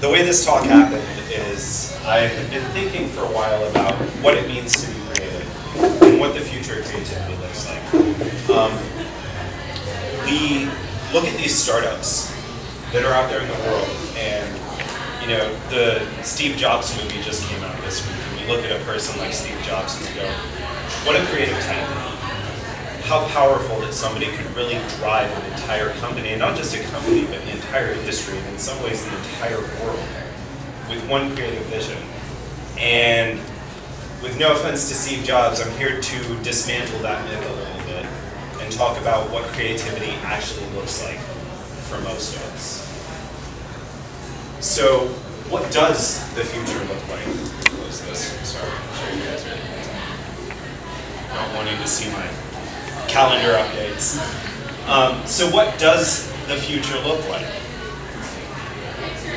The way this talk happened is I have been thinking for a while about what it means to be creative and what the future of creativity looks like. We look at these startups that are out there in the world, and you know, the Steve Jobs movie just came out this week, and we look at a person like Steve Jobs and we go, what a creative talent. How powerful that somebody could really drive an entire company, and not just a company, but the entire industry, and in some ways the entire world, with one creative vision. And with no offense to Steve Jobs, I'm here to dismantle that myth a little bit and talk about what creativity actually looks like for most of us. So, what does the future look like? Close this. Sorry, I'm sure you guys are not wanting to see my calendar updates. So what does the future look like?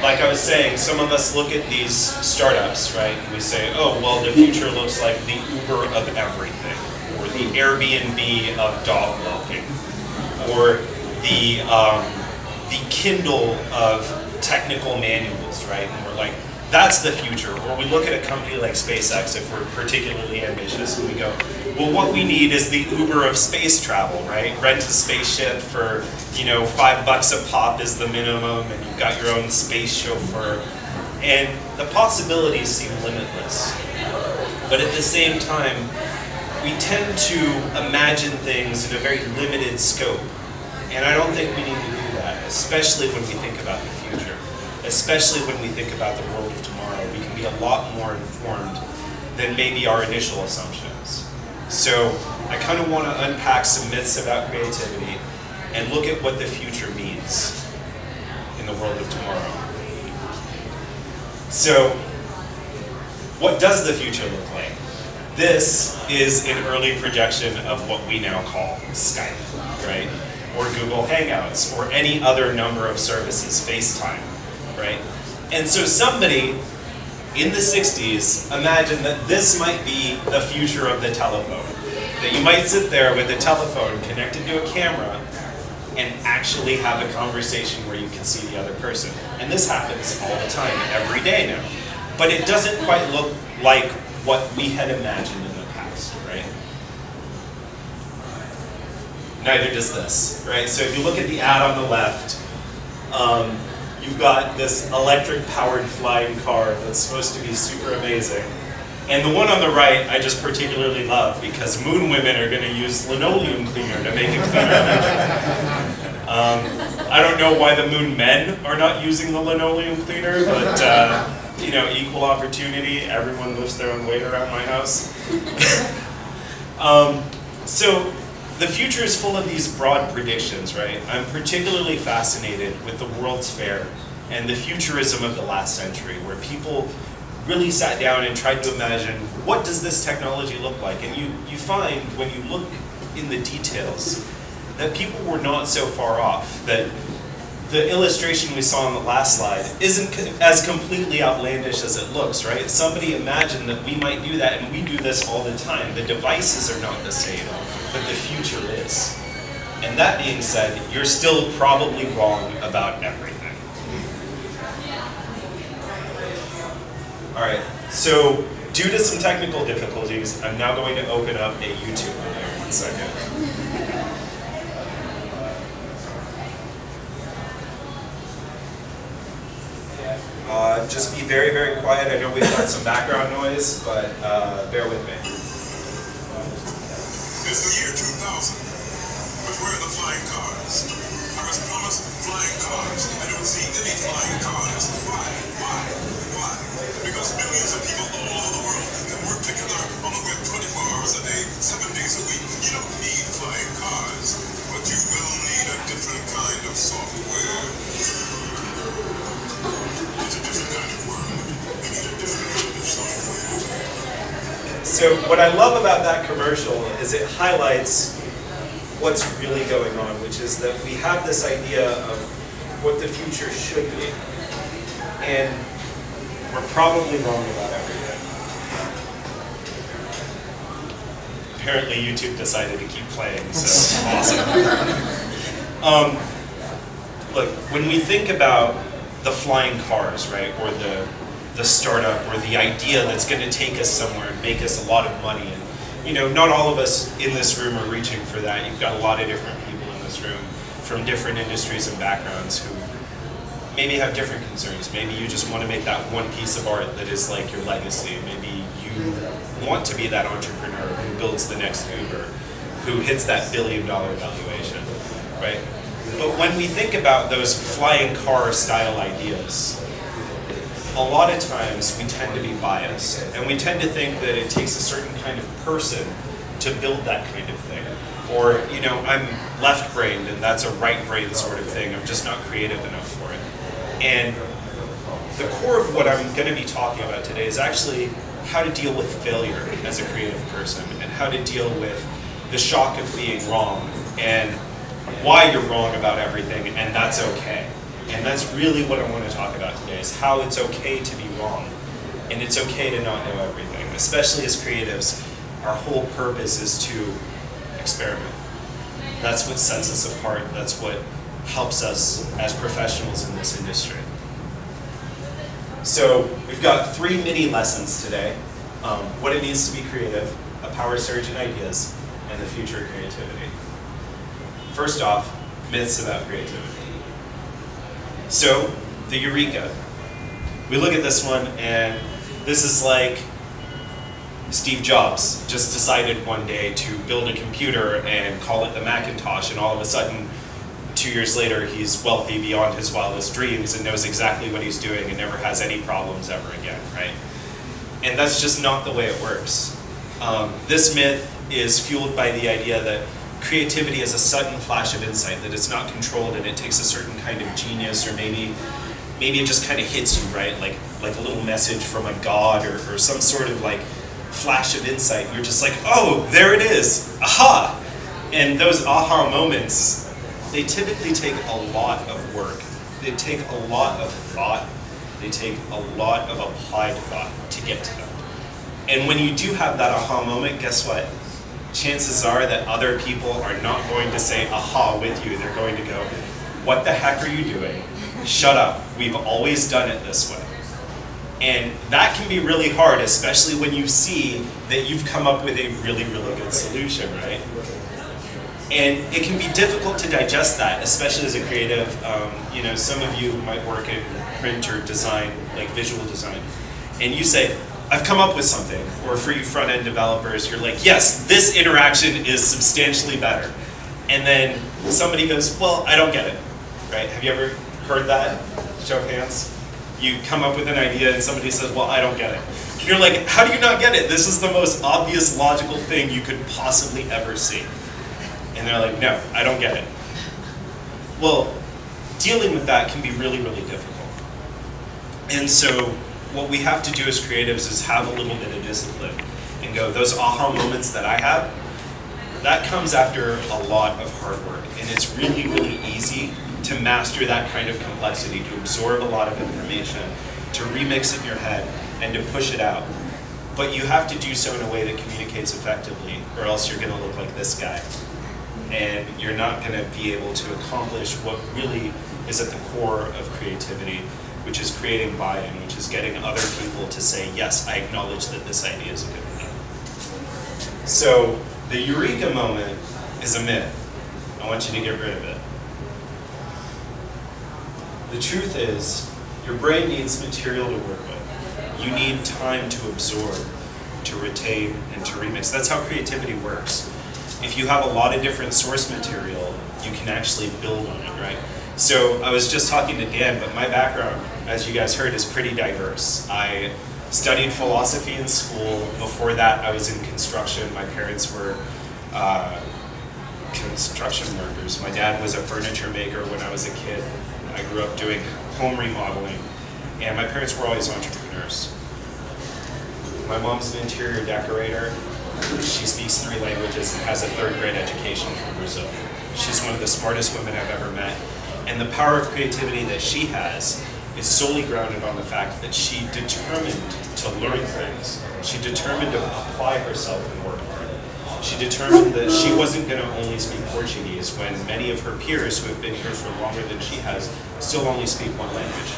Like I was saying, some of us look at these startups, right? And we say, oh, well, the future looks like the Uber of everything, or the Airbnb of dog walking, or the Kindle of technical manuals, right? And we're like, that's the future. Or we look at a company like SpaceX, if we're particularly ambitious, and we go, well, what we need is the Uber of space travel, right? Rent a spaceship for, you know, $5 a pop is the minimum, and you've got your own space chauffeur. And the possibilities seem limitless. But at the same time, we tend to imagine things in a very limited scope. And I don't think we need to do that, especially when we think about the future. Especially when we think about the world of tomorrow, we can be a lot more informed than maybe our initial assumptions. So I kind of want to unpack some myths about creativity and look at what the future means in the world of tomorrow. So what does the future look like? This is an early projection of what we now call Skype, right? Or Google Hangouts, or any other number of services, FaceTime. Right? And so somebody in the 60s imagined that this might be the future of the telephone. That you might sit there with a telephone connected to a camera and actually have a conversation where you can see the other person. And this happens all the time, every day now. But it doesn't quite look like what we had imagined in the past, right? Neither does this, right? So if you look at the ad on the left, you've got this electric-powered flying car that's supposed to be super amazing. And the one on the right, I just particularly love, because moon women are going to use linoleum cleaner to make it cleaner. I don't know why the moon men are not using the linoleum cleaner, but you know, equal opportunity. Everyone lifts their own weight around my house. So the future is full of these broad predictions, right? I'm particularly fascinated with the World's Fair and the futurism of the last century, where people really sat down and tried to imagine, what does this technology look like? And you find, when you look in the details, that people were not so far off, that the illustration we saw on the last slide isn't as completely outlandish as it looks, right? Somebody imagined that we might do that, and we do this all the time. The devices are not the same, but the future is. And that being said, you're still probably wrong about everything. All right, so due to some technical difficulties, I'm now going to open up a YouTube video. 1 second. Just be very, very quiet. I know we've got some background noise, but bear with me. It's the year 2000. flying cars. I don't see any flying cars. Why? Because millions of people all over the world can work together on the web 24 hours a day, 7 days a week. You don't need flying cars, but you will need a different kind of software. It's a different kind of world. You need a different kind of software. So what I love about that commercial is it highlights what's really going on, which is that we have this idea of what the future should be. And we're probably wrong about everything. Apparently YouTube decided to keep playing, so awesome. Look, when we think about the flying cars, right, or the startup, or the idea that's going to take us somewhere and make us a lot of money, and you know, not all of us in this room are reaching for that. You've got a lot of different people in this room from different industries and backgrounds who maybe have different concerns. Maybe you just want to make that one piece of art that is like your legacy. Maybe you want to be that entrepreneur who builds the next Uber, who hits that $1 billion valuation, right? But when we think about those flying car style ideas, a lot of times we tend to be biased, and we tend to think that it takes a certain kind of person to build that kind of thing. Or, you know, I'm left-brained and that's a right-brained sort of thing. I'm just not creative enough for it. And the core of what I'm going to be talking about today is actually how to deal with failure as a creative person, and how to deal with the shock of being wrong, and why you're wrong about everything, and that's okay. And that's really what I want to talk about today, is how it's okay to be wrong. And it's okay to not know everything. Especially as creatives, our whole purpose is to experiment. That's what sets us apart. That's what helps us as professionals in this industry. So we've got 3 mini lessons today. What it means to be creative, a power surge in ideas, and the future of creativity. First off, myths about creativity. So, the Eureka. We look at this one, and this is like Steve Jobs just decided one day to build a computer and call it the Macintosh, and all of a sudden, 2 years later, he's wealthy beyond his wildest dreams and knows exactly what he's doing and never has any problems ever again, right? And that's just not the way it works. This myth is fueled by the idea that creativity is a sudden flash of insight, that it's not controlled and it takes a certain kind of genius, or maybe it just kind of hits you, right? Like a little message from a god, or some sort of like flash of insight. You're just like, oh, there it is, aha! And those aha moments, they typically take a lot of work. They take a lot of thought. They take a lot of applied thought to get to them. And when you do have that aha moment, guess what? Chances are that other people are not going to say aha with you. They're going to go, what the heck are you doing? Shut up. We've always done it this way. And that can be really hard, especially when you see that you've come up with a really, really good solution, right? And it can be difficult to digest that, especially as a creative. You know, some of you might work in print or design, like visual design, and you say, I've come up with something. Or for you front-end developers, you're like, yes, this interaction is substantially better. And then somebody goes, well, I don't get it, right? Have you ever heard that? Show of hands. You come up with an idea and somebody says, well, I don't get it. And you're like, how do you not get it? This is the most obvious, logical thing you could possibly ever see. And they're like, no, I don't get it. Well, dealing with that can be really, really difficult. And so what we have to do as creatives is have a little bit of discipline and go, those aha moments that I have, that comes after a lot of hard work. And it's really, really easy to master that kind of complexity, to absorb a lot of information, to remix it in your head, and to push it out. But you have to do so in a way that communicates effectively, or else you're going to look like this guy. And you're not going to be able to accomplish what really is at the core of creativity, which is creating buy-in, which is getting other people to say, yes, I acknowledge that this idea is a good one. So the Eureka moment is a myth. I want you to get rid of it. The truth is, your brain needs material to work with. You need time to absorb, to retain, and to remix. That's how creativity works. If you have a lot of different source material, you can actually build on it, right? So I was just talking to Dan, but my background, as you guys heard, is pretty diverse. I studied philosophy in school. Before that, I was in construction. My parents were construction workers. My dad was a furniture maker when I was a kid. I grew up doing home remodeling, and my parents were always entrepreneurs. My mom's an interior decorator. She speaks 3 languages and has a 3rd grade education from Brazil. She's one of the smartest women I've ever met. And the power of creativity that she has is solely grounded on the fact that she determined to learn things. She determined to apply herself and work hard. She determined that she wasn't going to only speak Portuguese when many of her peers who have been here for longer than she has still only speak 1 language.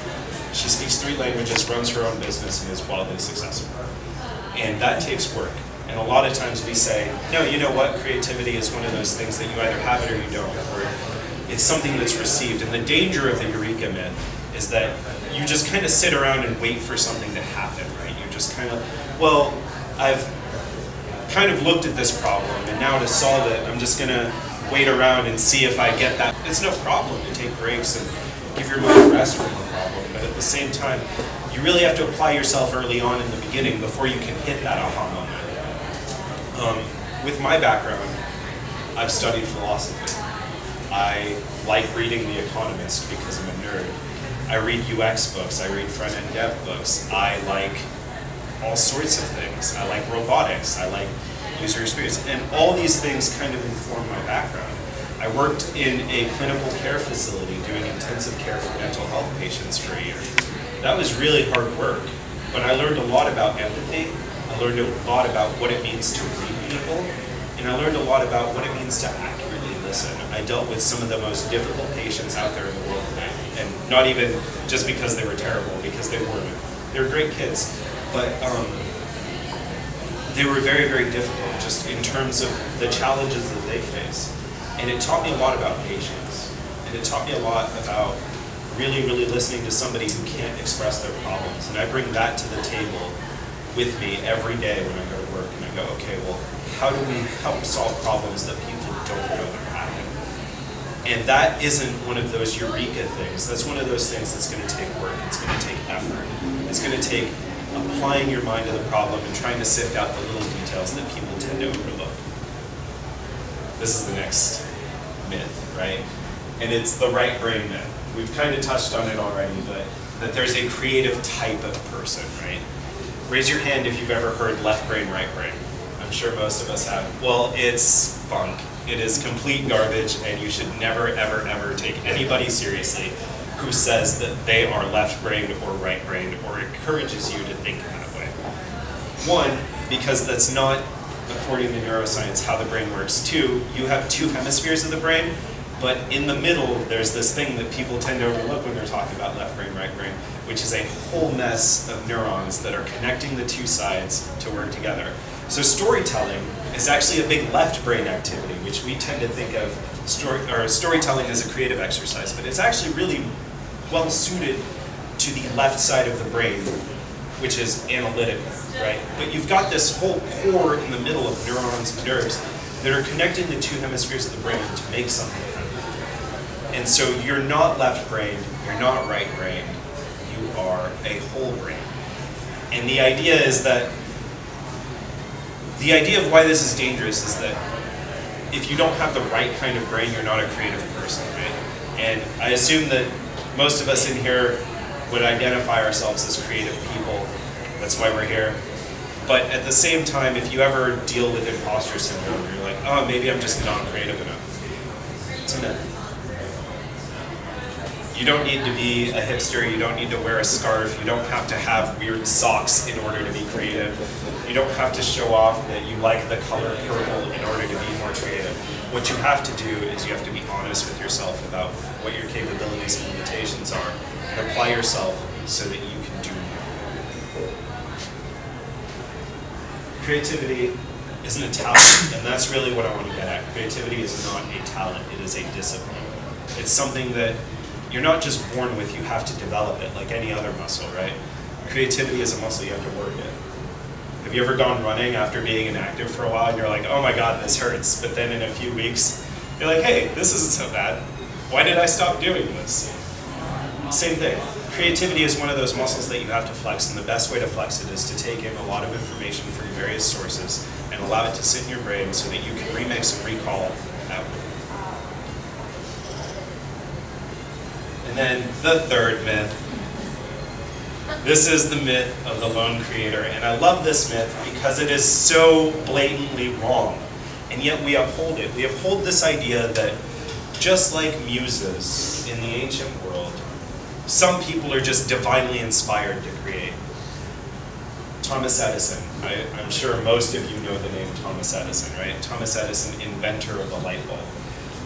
She speaks 3 languages, runs her own business, and is wildly successful. And that takes work. And a lot of times we say, no, you know what, creativity is one of those things that you either have it or you don't, or it's something that's received. And the danger of the Eureka Myth is that you just kind of sit around and wait for something to happen, right? You're just kind of, well, I've kind of looked at this problem, and now to solve it, I'm just gonna wait around and see if I get that. It's no problem to take breaks and give your mind a rest from the problem, but at the same time, you really have to apply yourself early on in the beginning before you can hit that aha moment. With my background, I've studied philosophy. I like reading The Economist because I'm a nerd. I read UX books, I read front-end dev books. I like all sorts of things. I like robotics, I like user experience, and all these things kind of inform my background. I worked in a clinical care facility doing intensive care for mental health patients for a year. That was really hard work, but I learned a lot about empathy. I learned a lot about what it means to read people, and I learned a lot about what it means to accurately listen. I dealt with some of the most difficult patients out there in the world today, and not even just because they were terrible, because they weren't. They were great kids, but they were very, very difficult just in terms of the challenges that they face. And it taught me a lot about patience, and it taught me a lot about really, really listening to somebody who can't express their problems. And I bring that to the table with me every day when I go to work, and I go, okay, well, how do we help solve problems that people don't know they're having? And that isn't one of those eureka things. That's one of those things that's going to take work. It's going to take effort. It's going to take applying your mind to the problem and trying to sift out the little details that people tend to overlook. This is the next myth, right? And it's the right brain myth. We've kind of touched on it already, but that there's a creative type of person, right? Raise your hand if you've ever heard left brain, right brain. I'm sure most of us have. Well, it's bunk. It is complete garbage, and you should never, ever, ever take anybody seriously who says that they are left-brained or right-brained or encourages you to think that way. 1, because that's not, according to neuroscience, how the brain works. 2, you have 2 hemispheres of the brain, but in the middle, there's this thing that people tend to overlook when they're talking about left brain, right brain, which is a whole mess of neurons that are connecting the 2 sides to work together. So storytelling is actually a big left brain activity, which we tend to think of storytelling as a creative exercise, but it's actually really well suited to the left side of the brain, which is analytical, right? But you've got this whole core in the middle of neurons and nerves that are connecting the 2 hemispheres of the brain to make something happen. And so you're not left-brained, you're not right-brained, you are a whole brain. And the idea is that, the idea of why this is dangerous is that if you don't have the right kind of brain, you're not a creative person, right? And I assume that most of us in here would identify ourselves as creative people. That's why we're here. But at the same time, if you ever deal with imposter syndrome, you're like, oh, maybe I'm just not creative enough. It's a myth. You don't need to be a hipster, you don't need to wear a scarf, you don't have to have weird socks in order to be creative. You don't have to show off that you like the color purple in order to be more creative. What you have to do is you have to be honest with yourself about what your capabilities and limitations are, and apply yourself so that you can do more. Creativity isn't a talent, and that's really what I want to get at. Creativity is not a talent, it is a discipline. It's something that you're not just born with, you have to develop it like any other muscle, right? Creativity is a muscle, you have to work it. Have you ever gone running after being inactive for a while and you're like, oh my god, this hurts, but then in a few weeks, you're like, hey, this isn't so bad. Why did I stop doing this? Same thing. Creativity is one of those muscles that you have to flex, and the best way to flex it is to take in a lot of information from various sources and allow it to sit in your brain so that you can remix and recall outward. And then the third myth. This is the myth of the lone creator, and I love this myth because it is so blatantly wrong, and yet we uphold it. We uphold this idea that just like muses in the ancient world, some people are just divinely inspired to create. Thomas Edison. I'm sure most of you know the name Thomas Edison, right? Thomas Edison, inventor of the light bulb.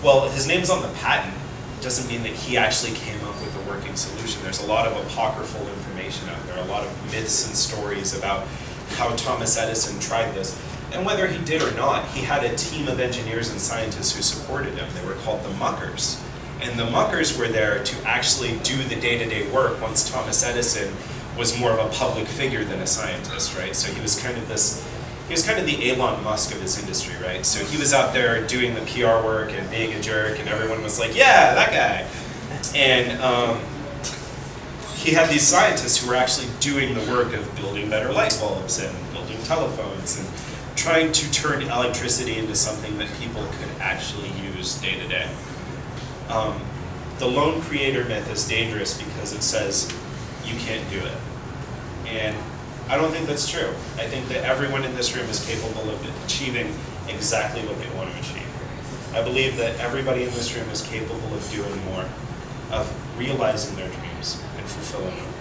Well, his name's on the patent. It doesn't mean that he actually came up with a working solution. There's a lot of apocryphal information out there, a lot of myths and stories about how Thomas Edison tried this. And whether he did or not, he had a team of engineers and scientists who supported him. They were called the muckers. And the muckers were there to actually do the day-to-day work once Thomas Edison was more of a public figure than a scientist, right? So he was kind of the Elon Musk of his industry, right? So he was out there doing the PR work and being a jerk, and everyone was like, yeah, that guy. And he had these scientists who were actually doing the work of building better light bulbs and building telephones and trying to turn electricity into something that people could actually use day to day. The lone creator myth is dangerous because it says you can't do it. And I don't think that's true. I think that everyone in this room is capable of achieving exactly what they want to achieve. I believe that everybody in this room is capable of doing more, of realizing their dreams and fulfilling them.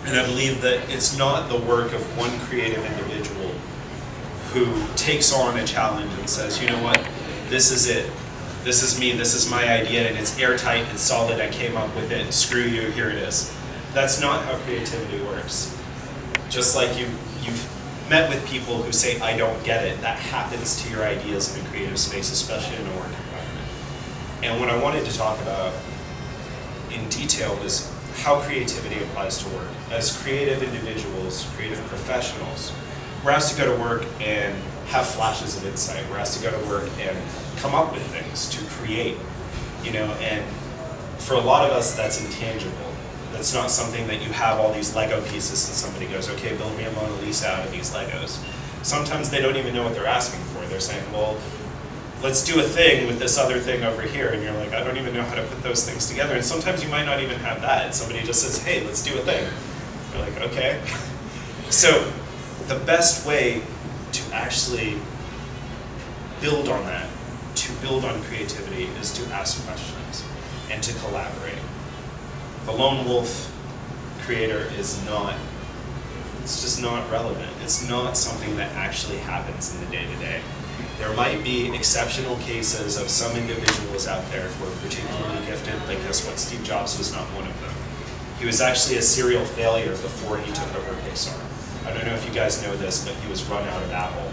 And I believe that it's not the work of one creative individual who takes on a challenge and says, you know what, this is it. This is me, this is my idea, and it's airtight, it's solid, I came up with it, screw you, here it is. That's not how creativity works. Just like you've met with people who say, I don't get it, that happens to your ideas in a creative space, especially in a work environment. And what I wanted to talk about in detail is how creativity applies to work. As creative individuals, creative professionals, we're asked to go to work and have flashes of insight. We're asked to go to work and come up with things, to create, you know, and for a lot of us that's intangible. That's not something that you have all these Lego pieces and somebody goes, okay, build me a Mona Lisa out of these Legos. Sometimes they don't even know what they're asking for. They're saying, well, let's do a thing with this other thing over here, and you're like, I don't even know how to put those things together. And sometimes you might not even have that. Somebody just says, hey, let's do a thing. You're like, okay. So the best way to actually build on that, to build on creativity, is to ask questions and to collaborate. The lone wolf creator is not, it's just not relevant. It's not something that actually happens in the day-to-day. There might be exceptional cases of some individuals out there who are particularly gifted, but guess what? Steve Jobs was not one of them. He was actually a serial failure before he took over Pixar. I don't know if you guys know this, but he was run out of Apple.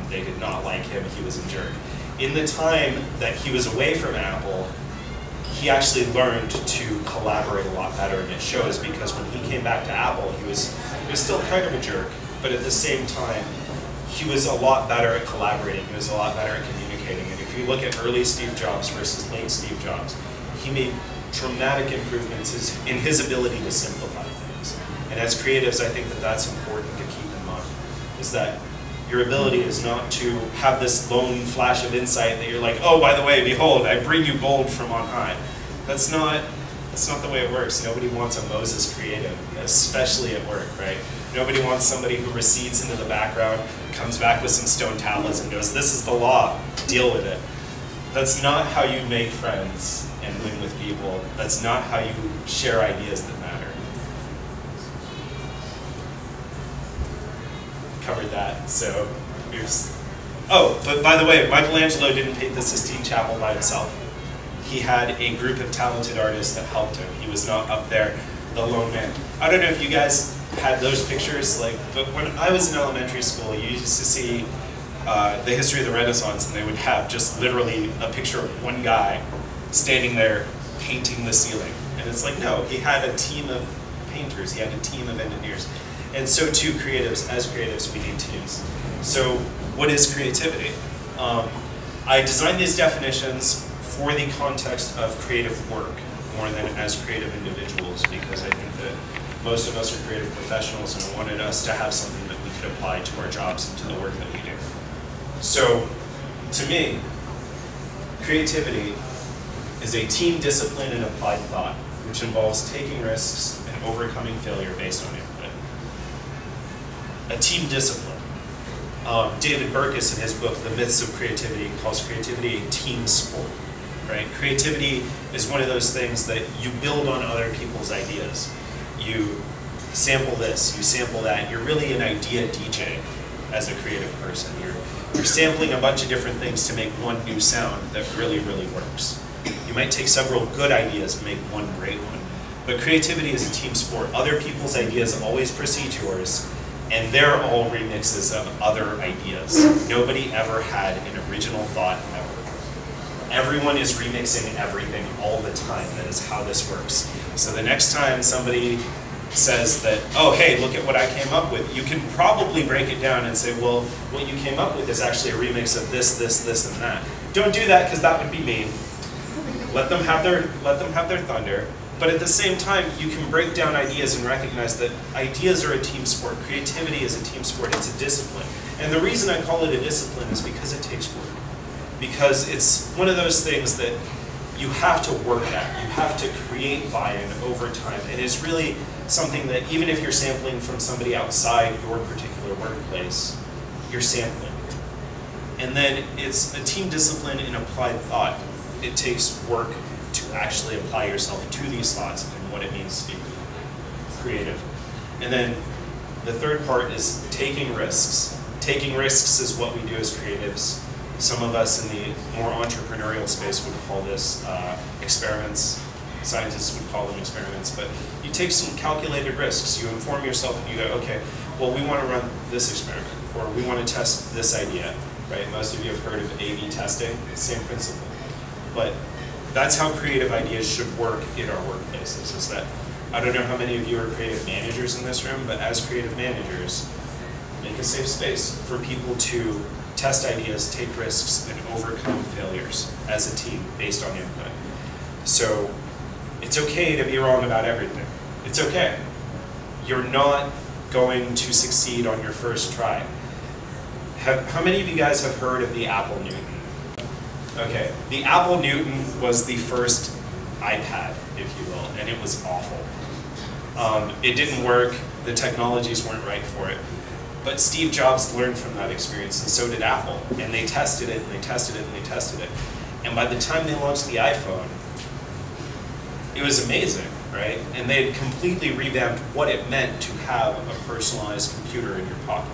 They did not like him. He was a jerk. In the time that he was away from Apple, he actually learned to collaborate a lot better, and it shows because when he came back to Apple, he was still kind of a jerk, but at the same time, he was a lot better at collaborating. He was a lot better at communicating. And if you look at early Steve Jobs versus late Steve Jobs, he made dramatic improvements in his ability to simplify things. And as creatives, I think that that's important to keep in mind, is that your ability is not to have this lone flash of insight that you're like, oh, by the way, behold, I bring you gold from on high. That's not the way it works. Nobody wants a Moses creative, especially at work, right? Nobody wants somebody who recedes into the background, comes back with some stone tablets and goes, this is the law, deal with it. That's not how you make friends and win with people. That's not how you share ideas that matter. Covered that, so here's... Oh, but by the way, Michelangelo didn't paint the Sistine Chapel by himself. He had a group of talented artists that helped him. He was not up there, the lone man. I don't know if you guys had those pictures, but when I was in elementary school, you used to see the history of the Renaissance, and they would have just literally a picture of one guy standing there painting the ceiling. And it's like, no, he had a team of painters, he had a team of engineers. And so too, creatives, as creatives, we need teams. So what is creativity? I designed these definitions for the context of creative work more than as creative individuals, because I think that most of us are creative professionals, and I wanted us to have something that we could apply to our jobs and to the work that we do. So, to me, creativity is a team discipline and applied thought, which involves taking risks and overcoming failure based on input. A team discipline. David Burkus, in his book, The Myths of Creativity, calls creativity a team sport, right? Creativity is one of those things that you build on other people's ideas. You sample this, you sample that. You're really an idea DJ as a creative person. You're sampling a bunch of different things to make one new sound that really, really works. You might take several good ideas and make one great one. But creativity is a team sport. Other people's ideas always precede yours, and they're all remixes of other ideas. Nobody ever had an original thought ever. Everyone is remixing everything all the time. That is how this works. So the next time somebody says that, oh, hey, look at what I came up with, you can probably break it down and say, well, what you came up with is actually a remix of this, this, this, and that. Don't do that, because that would be mean. Let them have their thunder. But at the same time, you can break down ideas and recognize that ideas are a team sport. Creativity is a team sport. It's a discipline. And the reason I call it a discipline is because it takes work. Because it's one of those things that you have to work at. You have to create buy-in over time. And it's really something that even if you're sampling from somebody outside your particular workplace, you're sampling. And then it's a team discipline in applied thought. It takes work to actually apply yourself to these thoughts and what it means to be creative. And then the third part is taking risks. Taking risks is what we do as creatives. Some of us in the more entrepreneurial space would call this experiments. Scientists would call them experiments, but you take some calculated risks. You inform yourself and you go, okay, well, we want to run this experiment, or we want to test this idea, right? Most of you have heard of A/B testing, same principle. But that's how creative ideas should work in our workplaces, is that, I don't know how many of you are creative managers in this room, but as creative managers, make a safe space for people to test ideas, take risks, and overcome failures as a team based on input. So it's okay to be wrong about everything. It's okay. You're not going to succeed on your first try. How many of you guys have heard of the Apple Newton? Okay, the Apple Newton was the first iPad, if you will, and it was awful. It didn't work, the technologies weren't right for it. But Steve Jobs learned from that experience, and so did Apple. And they tested it, and they tested it, and they tested it. And by the time they launched the iPhone, it was amazing, right? And they had completely revamped what it meant to have a personalized computer in your pocket.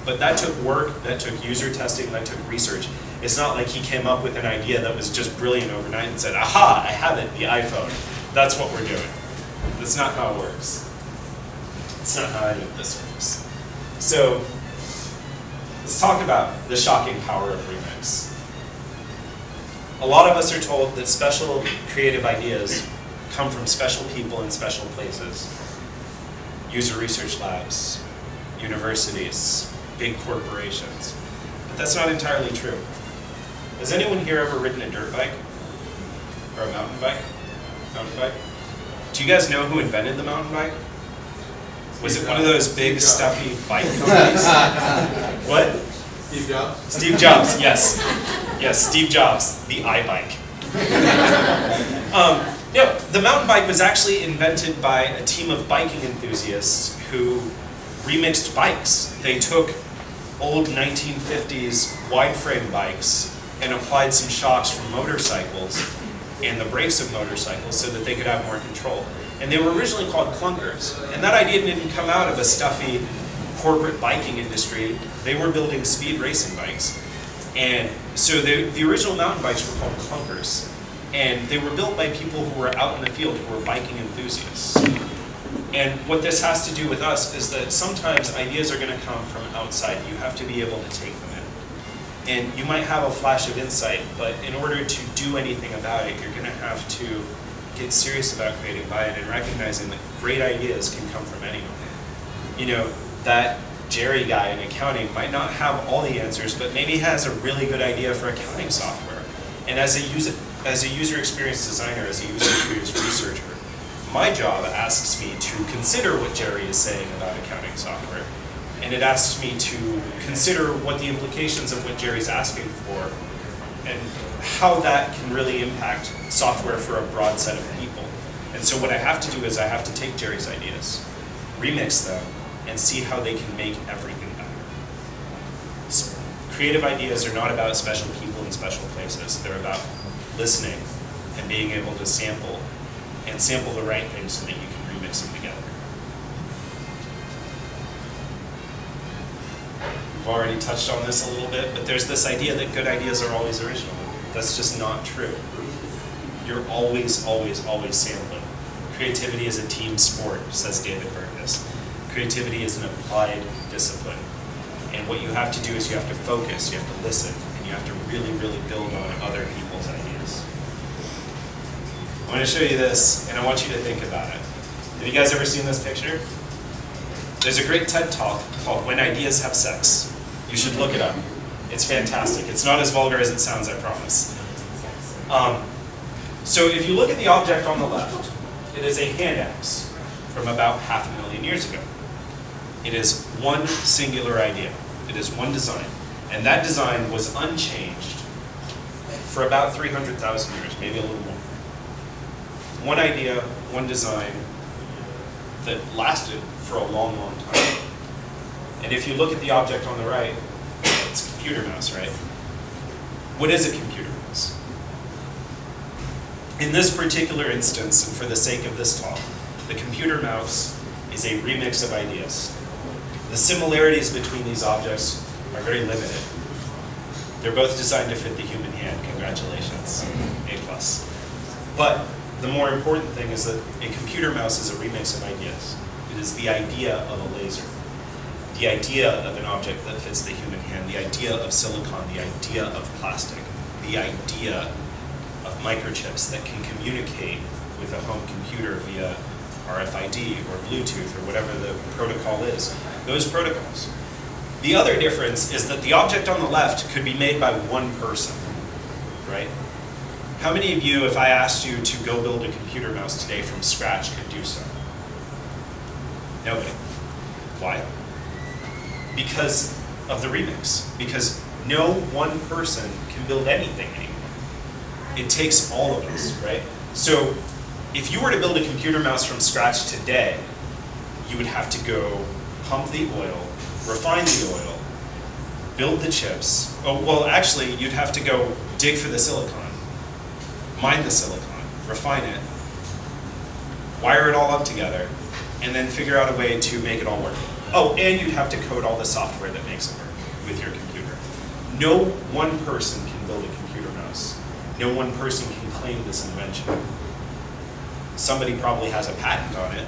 But that took work, that took user testing, that took research. It's not like he came up with an idea that was just brilliant overnight and said, aha, I have it, the iPhone. That's what we're doing. That's not how it works. It's not how any of this works. So let's talk about the shocking power of remix. A lot of us are told that special creative ideas come from special people in special places. User research labs, universities, big corporations. But that's not entirely true. Has anyone here ever ridden a dirt bike? Or a mountain bike? Mountain bike? Do you guys know who invented the mountain bike? Was it one of those big, stuffy bike companies? What? Steve Jobs? Steve Jobs, yes. Yes, Steve Jobs, the iBike. No, the mountain bike was actually invented by a team of biking enthusiasts who remixed bikes. They took old 1950s wide frame bikes and applied some shocks from motorcycles and the brakes of motorcycles so that they could have more control. And they were originally called clunkers. And that idea didn't come out of a stuffy corporate biking industry. They were building speed racing bikes. And so the original mountain bikes were called clunkers. And they were built by people who were out in the field, who were biking enthusiasts. And what this has to do with us is that sometimes ideas are going to come from outside. You have to be able to take them in. And you might have a flash of insight, but in order to do anything about it, you're going to have to get serious about creating buy-in and recognizing that great ideas can come from anyone. You know, that Jerry guy in accounting might not have all the answers, but maybe has a really good idea for accounting software. And as as a user experience designer, as a user experience researcher, my job asks me to consider what Jerry is saying about accounting software. And it asks me to consider what the implications of what Jerry's asking for and how that can really impact software for a broad set of people. And so what I have to do is I have to take Jerry's ideas, remix them, and see how they can make everything better. Creative ideas are not about special people in special places. They're about listening and being able to sample the right things so that you can remix them together. We've already touched on this a little bit, but there's this idea that good ideas are always original. That's just not true. You're always, always, always sampling. Creativity is a team sport, says David Burkus. Creativity is an applied discipline. And what you have to do is you have to focus, you have to listen, and you have to really, really build on other people's ideas. I'm going to show you this, and I want you to think about it. Have you guys ever seen this picture? There's a great TED Talk called When Ideas Have Sex. You should look it up. It's fantastic. It's not as vulgar as it sounds, I promise. So if you look at the object on the left, it is a hand axe from about 500,000 years ago. It is one singular idea. It is one design. And that design was unchanged for about 300,000 years, maybe a little more. One idea, one design that lasted for a long, long time. And if you look at the object on the right, it's a computer mouse, right? What is a computer mouse? In this particular instance, and for the sake of this talk, the computer mouse is a remix of ideas. The similarities between these objects are very limited. They're both designed to fit the human hand. Congratulations, A+. But the more important thing is that a computer mouse is a remix of ideas. It is the idea of a laser, the idea of an object that fits the human hand, the idea of silicon, the idea of plastic, the idea of microchips that can communicate with a home computer via RFID or Bluetooth or whatever the protocol is. Those protocols. The other difference is that the object on the left could be made by one person, right? How many of you, if I asked you to go build a computer mouse today from scratch, could do so? Nobody. Why? Because of the remix. Because no one person can build anything anymore. It takes all of us, right? So if you were to build a computer mouse from scratch today, you would have to go pump the oil, refine the oil, build the chips. Oh, well, actually, you'd have to go dig for the silicon, mine the silicon, refine it, wire it all up together, and then figure out a way to make it all work. Oh, and you'd have to code all the software that makes it work with your computer. No one person can build a computer mouse. No one person can claim this invention. Somebody probably has a patent on it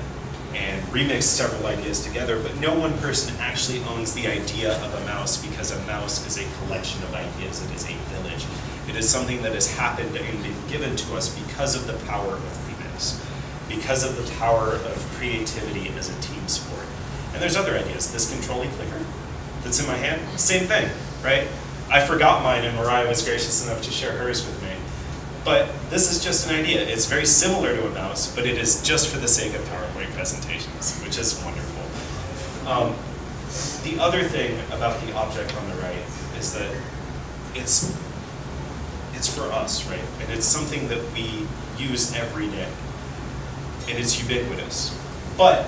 and remixed several ideas together, but no one person actually owns the idea of a mouse, because a mouse is a collection of ideas. It is a village. It is something that has happened and been given to us because of the power of remix, because of the power of creativity as a team sport. And there's other ideas. This control-y clicker that's in my hand, same thing, right? I forgot mine and Mariah was gracious enough to share hers with me. But this is just an idea. It's very similar to a mouse, but it is just for the sake of PowerPoint presentations, which is wonderful. The other thing about the object on the right is that it's for us, right? And it's something that we use every day. And it's ubiquitous. But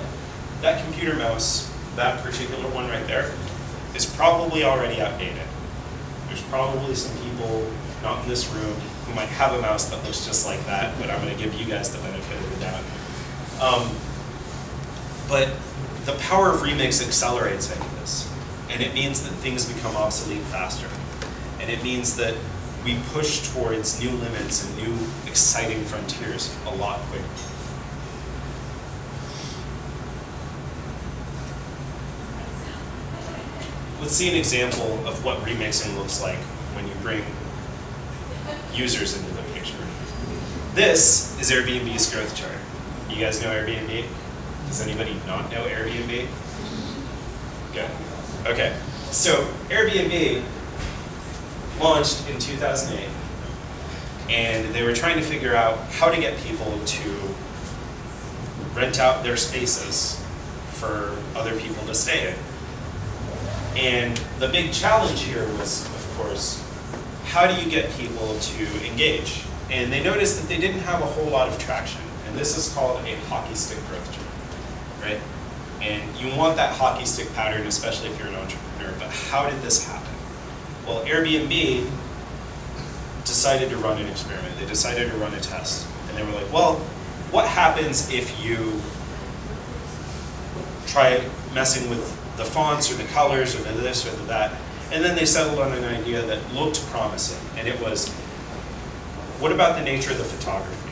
that computer mouse, that particular one right there, is probably already outdated. There's probably some people not in this room who might have a mouse that looks just like that, but I'm going to give you guys the benefit of the doubt. But the power of remix accelerates any of this, and it means that things become obsolete faster, and it means that we push towards new limits and new exciting frontiers a lot quicker. Let's see an example of what remixing looks like when you bring users into the picture. This is Airbnb's growth chart. You guys know Airbnb? Does anybody not know Airbnb? Good. Okay. So Airbnb launched in 2008. And they were trying to figure out how to get people to rent out their spaces for other people to stay in. And the big challenge here was, of course, how do you get people to engage? And they noticed that they didn't have a whole lot of traction. And this is called a hockey stick growth chart, right? And you want that hockey stick pattern, especially if you're an entrepreneur. But how did this happen? Well, Airbnb decided to run an experiment. They decided to run a test. And they were like, well, what happens if you try messing with the fonts or the colors or the this or the that? And then they settled on an idea that looked promising. And it was, what about the nature of the photography?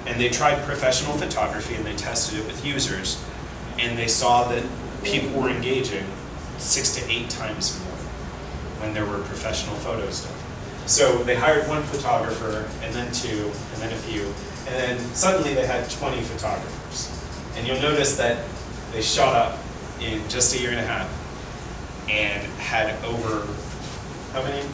And they tried professional photography and they tested it with users. And they saw that people were engaging 6 to 8 times more when there were professional photos done. So they hired one photographer, and then 2, and then a few, and then suddenly they had 20 photographers. And you'll notice that they shot up in just a year and a half and had over, how many?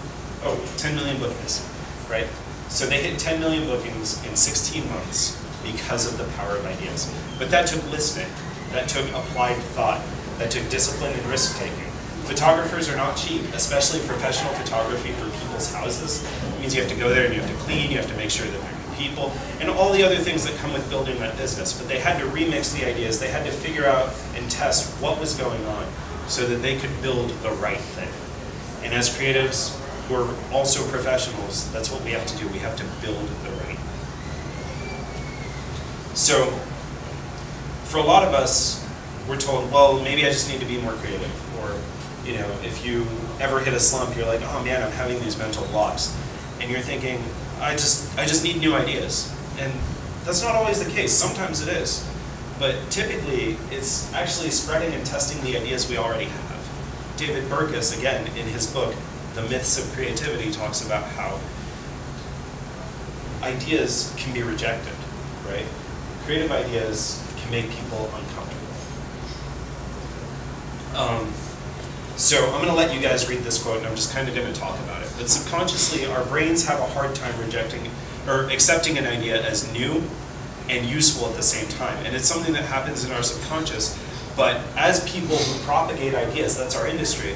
Oh, 10 million bookings, right? So they hit 10 million bookings in 16 months because of the power of ideas. But that took listening, that took applied thought, that took discipline and risk-taking. Photographers are not cheap, especially professional photography for people's houses. It means you have to go there and you have to clean, you have to make sure that they're good people, and all the other things that come with building that business. But they had to remix the ideas, they had to figure out and test what was going on so that they could build the right thing. And as creatives who are also professionals, that's what we have to do. We have to build the right thing. So for a lot of us, we're told, well, maybe I just need to be more creative. Or, you know, if you ever hit a slump, you're like, oh man, I'm having these mental blocks. And you're thinking, I just need new ideas. And that's not always the case. Sometimes it is. But typically, it's actually spreading and testing the ideas we already have. David Burkus, again, in his book, The Myths of Creativity, talks about how ideas can be rejected, right? Creative ideas can make people uncomfortable. So I'm going to let you guys read this quote, and I'm just kind of going to talk about it. But subconsciously, our brains have a hard time rejecting or accepting an idea as new and useful at the same time. And it's something that happens in our subconscious. But as people who propagate ideas, that's our industry,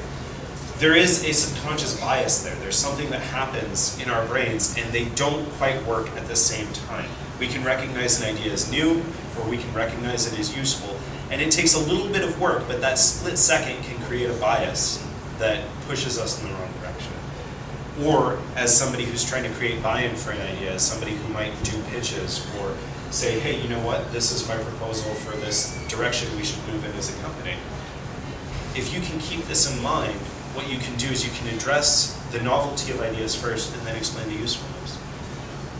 there is a subconscious bias there. There's something that happens in our brains, and they don't quite work at the same time. We can recognize an idea as new, or we can recognize it as useful. And it takes a little bit of work, but that split second can create a bias that pushes us in the wrong direction. Or as somebody who's trying to create buy-in for an idea, as somebody who might do pitches or say, hey, you know what, this is my proposal for this direction we should move in as a company. If you can keep this in mind, what you can do is you can address the novelty of ideas first and then explain the usefulness.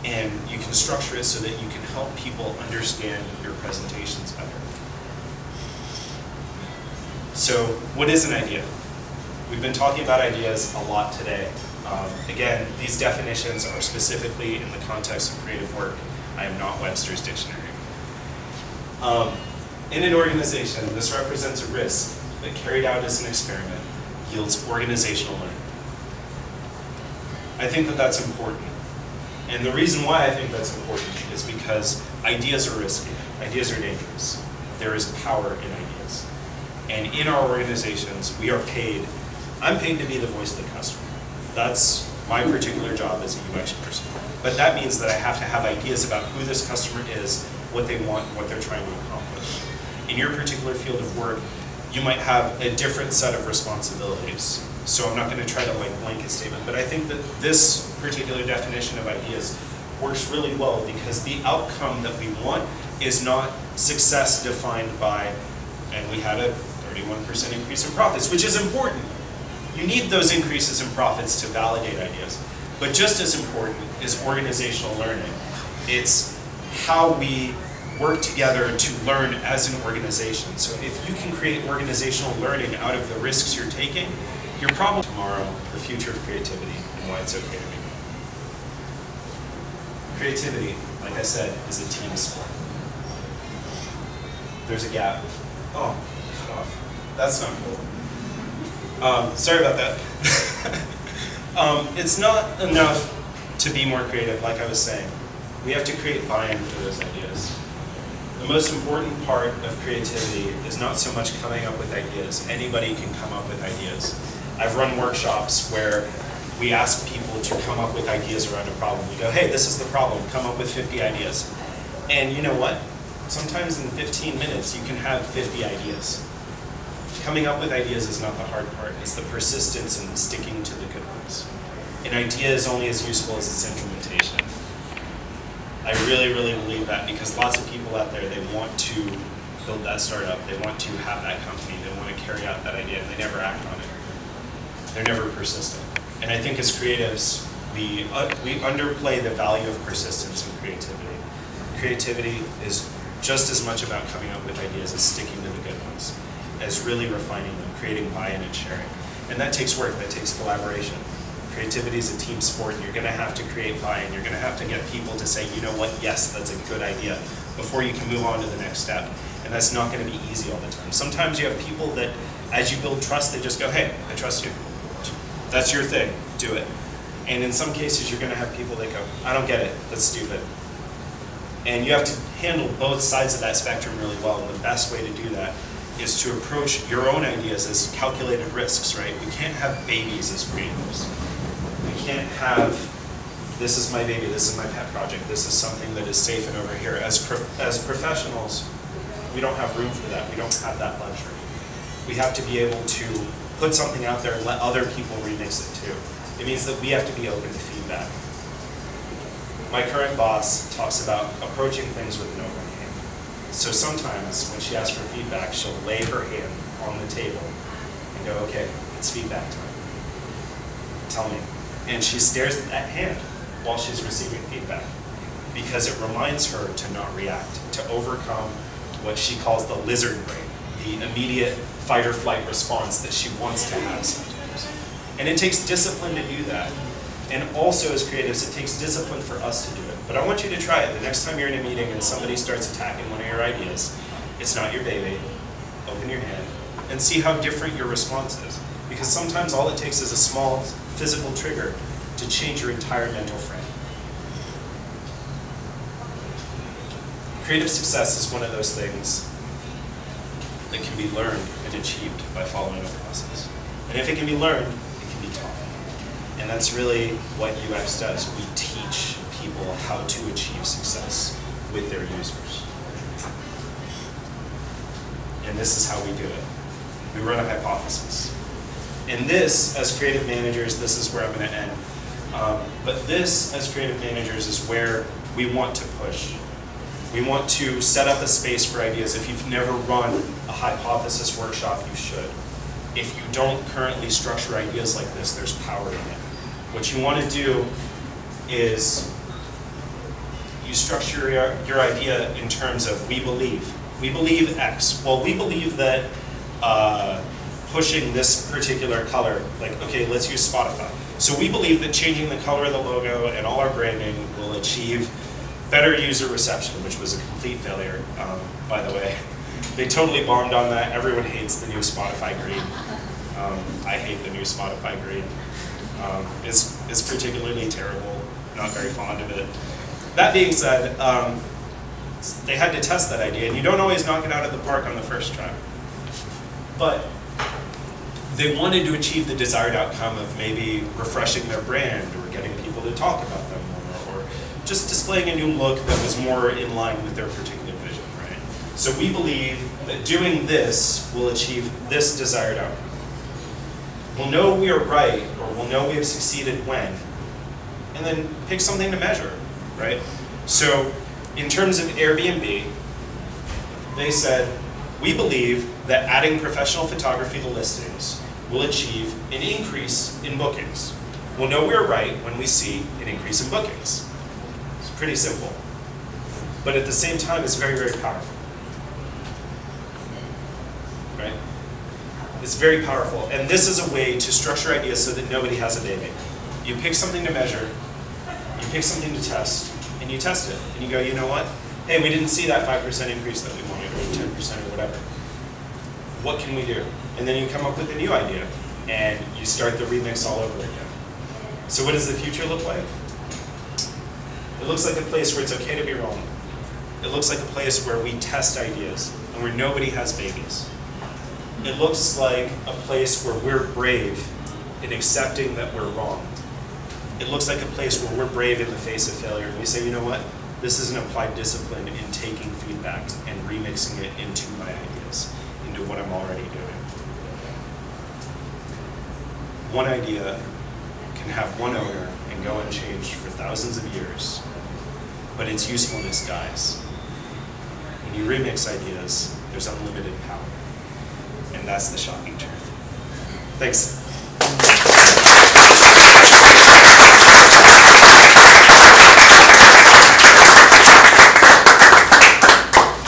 And you can structure it so that you can help people understand your presentations better. So what is an idea? We've been talking about ideas a lot today. Again, these definitions are specifically in the context of creative work. I am not Webster's dictionary. In an organization, this represents a risk that carried out as an experiment yields organizational learning. I think that that's important. And the reason why I think that's important is because ideas are risky. Ideas are dangerous. There is power in ideas. And in our organizations, we are paid. I'm paid to be the voice of the customer. That's my particular job as a UX person. But that means that I have to have ideas about who this customer is, what they want, what they're trying to accomplish. In your particular field of work, you might have a different set of responsibilities. So I'm not going to try to like blanket statement, but I think that this particular definition of ideas works really well because the outcome that we want is not success defined by, and we had a 31% increase in profits, which is important. You need those increases in profits to validate ideas. But just as important is organizational learning. It's how we work together to learn as an organization. So if you can create organizational learning out of the risks you're taking, you're probably tomorrow the future of creativity and why it's okay to be. Creativity, like I said, is a team sport. There's a gap. Oh, cut off. That's not cool. Sorry about that. It's not enough to be more creative, like I was saying, we have to create buy-in for those ideas. The most important part of creativity is not so much coming up with ideas. Anybody can come up with ideas. I've run workshops where we ask people to come up with ideas around a problem. We go, hey, this is the problem, come up with 50 ideas. And you know what? Sometimes in 15 minutes you can have 50 ideas. Coming up with ideas is not the hard part, it's the persistence and sticking to the good ones. An idea is only as useful as its implementation. I really, really believe that, because lots of people out there, they want to build that startup, they want to have that company, they want to carry out that idea, and they never act on it. They're never persistent. And I think as creatives, we underplay the value of persistence and creativity. Creativity is just as much about coming up with ideas as sticking to the good ones, as really refining them, creating buy-in and sharing. And that takes work, that takes collaboration. Creativity is a team sport, and you're going to have to create buy-in. You're going to have to get people to say, you know what, yes, that's a good idea, before you can move on to the next step. And that's not going to be easy all the time. Sometimes you have people that, as you build trust, they just go, hey, I trust you. That's your thing, do it. And in some cases, you're going to have people that go, I don't get it, that's stupid. And you have to handle both sides of that spectrum really well, and the best way to do that is to approach your own ideas as calculated risks, right? We can't have babies as creatives. We can't have, this is my baby, this is my pet project, this is something that is safe and over here. As professionals, we don't have room for that. We don't have that luxury. We have to be able to put something out there and let other people remix it too. It means that we have to be open to feedback. My current boss talks about approaching things with an open hand. So sometimes when she asks for feedback, she'll lay her hand on the table and go, okay, it's feedback time. Tell me. And she stares at that hand while she's receiving feedback, because it reminds her to not react, to overcome what she calls the lizard brain, the immediate fight or flight response that she wants to have sometimes. And it takes discipline to do that. And also as creatives, it takes discipline for us to do it. But I want you to try it. The next time you're in a meeting and somebody starts attacking one of your ideas, it's not your baby, open your hand, and see how different your response is. Because sometimes all it takes is a small physical trigger to change your entire mental frame. Creative success is one of those things that can be learned and achieved by following a process. And if it can be learned, it can be taught. And that's really what UX does. We teach people how to achieve success with their users. And this is how we do it. We run a hypothesis. And this, as creative managers, this is where I'm going to end. But this, as creative managers, is where we want to push. We want to set up a space for ideas. If you've never run a hypothesis workshop, you should. If you don't currently structure ideas like this, there's power in it. What you want to do is you structure your idea in terms of we believe. We believe X. Well, we believe that pushing this particular color, like, okay, let's use Spotify. So we believe that changing the color of the logo and all our branding will achieve better user reception, which was a complete failure, by the way. They totally bombed on that. Everyone hates the new Spotify green. I hate the new Spotify green. It's particularly terrible, not very fond of it. That being said, they had to test that idea, and you don't always knock it out of the park on the first try. But they wanted to achieve the desired outcome of maybe refreshing their brand or getting people to talk about them more, or just displaying a new look that was more in line with their particular vision, right? So we believe that doing this will achieve this desired outcome. We'll know we are right, or we'll know we have succeeded when, and then pick something to measure, right? So in terms of Airbnb, they said, we believe that adding professional photography to listings will achieve an increase in bookings. We'll know we're right when we see an increase in bookings. It's pretty simple. But at the same time, it's very, very powerful. Right? It's very powerful. And this is a way to structure ideas so that nobody has a baby. You pick something to measure, you pick something to test, and you test it. And you go, you know what? Hey, we didn't see that 5% increase that we wanted, or 10% or whatever. What can we do? And then you come up with a new idea, and you start the remix all over again. So what does the future look like? looks like a place where it's okay to be wrong. It looks like a place where we test ideas and where nobody has babies. It looks like a place where we're brave in accepting that we're wrong. It looks like a place where we're brave in the face of failure. And we say, you know what? This is an applied discipline in taking feedback and remixing it into my ideas, into what I'm already doing. One idea can have one owner and go unchanged for thousands of years, but its usefulness dies. When you remix ideas, there's unlimited power. And that's the shocking truth. Thanks.